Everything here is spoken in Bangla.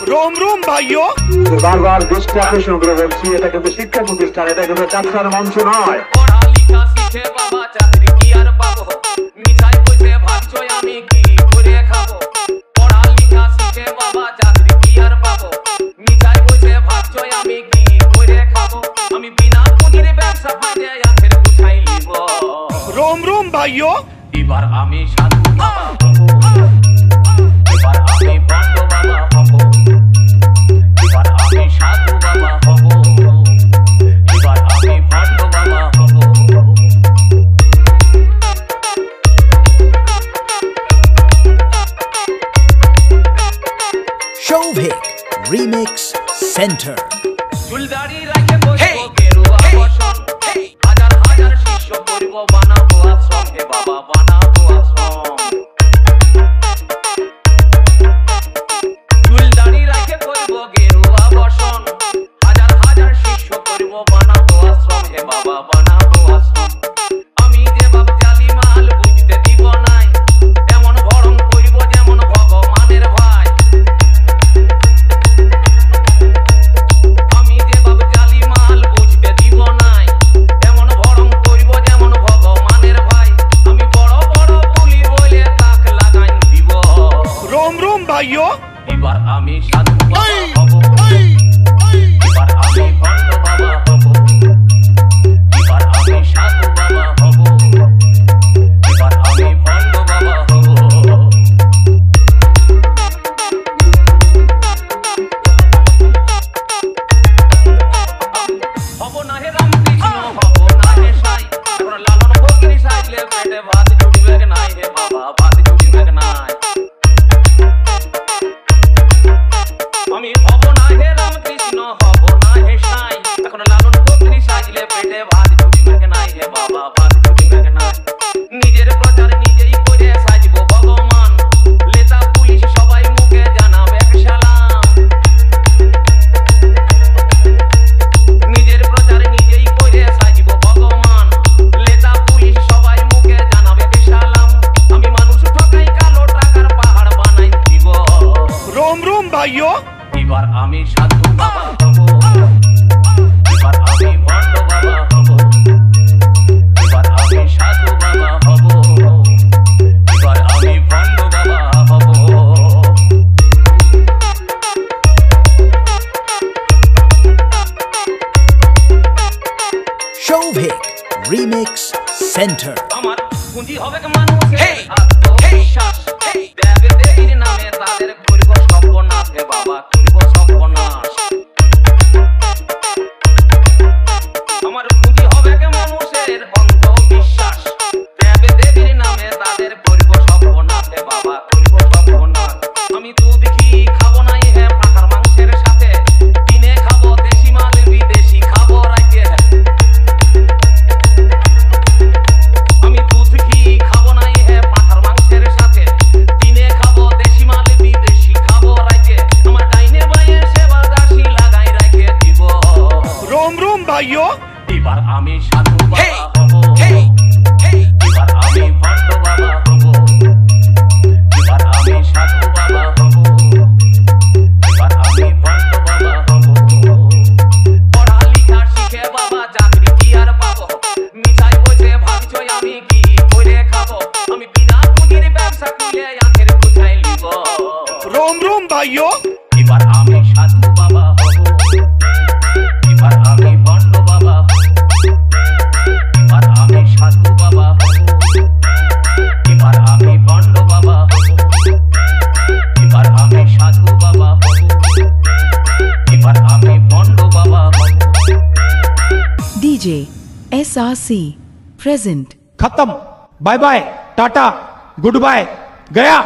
रोम रोम भाइयों বারবার দৃষ্টি আকর্ষণ করে বলছি এটা কিন্তু শিক্ষা প্রতিষ্ঠান, এটা কিন্তু চাকরির মঞ্চ নয়। পড়ালেখা শিখে বাবা চাকরি কি আর পাবো, মিঠাই কইতে ভাবছো আমি কি করে খাবো। পড়ালেখা শিখে বাবা চাকরি কি আর পাবো, মিঠাই কইতে ভাবছো আমি কি করে খাবো। আমি বিনা পুঁজির ব্যবসা ফাঁদে আখের উঠাই নিব। रोम रोम भाइयों এবার আমি সাধু বাবা হব, এবার আমি বন্ধ বাবা হব, এবার আমি সাধু বাবা হব, এবার আমি বন্ধ বাবা হব। Shovik Remix Center. চুলদাড়ি রাখে বসবো গেরুয়া বসন, হাজার হাজার শিষ্য করব বানাবো আশ্রম, হে বাবা বানাবো আশ্রম। চুলদাড়ি রাখে বসবো গেরুয়া বসন, হাজার হাজার শিষ্য করব বানাবো আশ্রম, হে বাবা বানাবো আশ্রম। আমি যে বাপ জালি মাল বুঝতে দিব নাই, এমন ভরম করব যেমন ভগবানের ভাই। আমি যে বাপ জালি মাল বুঝতে দিব নাই, এমন ভরম করব যেমন ভগবানের ভাই। আমি বড় বড় বলি বলে তাক লাগাই দিব। रोम रोम भाइयों এবার আমি সাধু বাবা হব, এবার আমি ভণ্ড বাবা হব, এবার আমি সাধু বাবা হব, এবার আমি ভণ্ড বাবা হব। হব না হে রামকৃষ্ণ, হব না হে সাই, এখন লালন ফকির সাইলে পেটে ভাত জুটবে নাই, হে বাবা ভাত জুটবে নাই। আমি হব না হে রামকৃষ্ণ, হব না হে সাই, এখন লালন ফকির সাইলে পেটে ভাত জুটবে নাই, হে বাবা ভাত জুটবে নাই। নিজের প্রচার নিজেই করে সাজব ভগবান, লেতা পুলিশ সবাই মুখে জানাবে সালাম। নিজের প্রচার নিজেই করে সাজব ভগবান, লেতা পুলিশ সবাই মুখে জানাবে সালাম। আমি মানুষ ঠকাই কালো টাকার পাহাড় বানাই দিব। रोम रोम भाइयों এবার আমি সাধু বাবা হব, এবার আমি ভণ্ড বাবা হব, এবার আমি সাধু বাবা হব, এবার আমি ভণ্ড বাবা হব। Shovik Remix Center. আমার পুঁজি হবে মানুষের আত্মবিশ্বাস, দেবে দেবীর নামে তাদের করব সর্বনাশ, হে বাবা করব সর্বনাশ। আমার পুঁজি হবে মানুষের অন্ধবিশ্বাস, দেবে দেবীর নামে তাদের করব সর্বনাশ, হে বাবা করব সর্বনাশ। আমি দুধ ঘি খাবো নাই হে পাখার মাংসের সাথে, দিনে খাবো দেশি মাল বিদেশি খাবো রাইতে। আমি দুধ ঘি খাবো নাই হে পাঠার মাংসের সাথে, দিনে খাবো দেশি মাল বিদেশি খাবো রাইতে। আমার ডাইনে বাইয়ে সেবা দাসী লাগাই রেখে দিব। रोम रोम भाइयों এবার আমি সাধু বাবা হব, এবার আমি ভণ্ড বাবা হব, এবার আমি সাধু বাবা হব, এবার আমি ভণ্ড বাবা হব। পড়ালেখা শিখে বাবা চাকরি কি আর পাবো, মিঠাই বসে ভাবছো আমি কি করে খাবো। আমি বিনা পুঁজির ব্যবসা খুলে আখের গুছাই নিব। रोम रोम भाइयों এবার আমি সাধু বাবা হব, এবার আমি ভণ্ড বাবা হব, এবার আমি সাধু বাবা হব, এবার আমি ভণ্ড বাবা হব, এবার আমি সাধু বাবা হব, এবার আমি ভণ্ড বাবা হব। DJ SRC present. खत्म, bye bye, tata, good bye, गया।